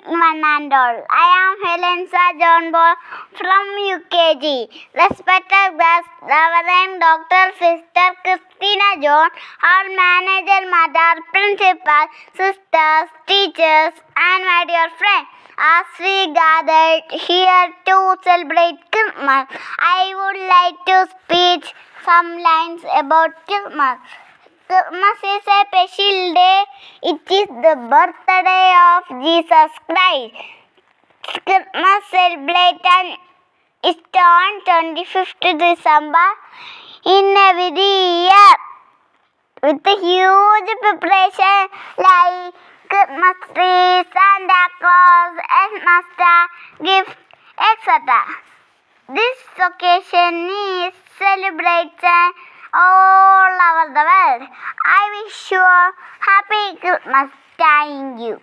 one and all. I am Helensa John Ball from UKG. Respected guests, Reverend Dr. Sister Christina John, our manager, mother, principal, sisters, teachers, and my dear friends. As we gathered here to celebrate Christmas, I would like to speak some lines about Christmas. Christmas is a special day. It is the birthday of Jesus Christ. Christmas celebration is on 25th December in every year with a huge preparation like Christmas tree, Santa Claus, Christmas star, gifts, etc. This occasion is celebrated all over the world. I wish you a happy Christmas. Thank you.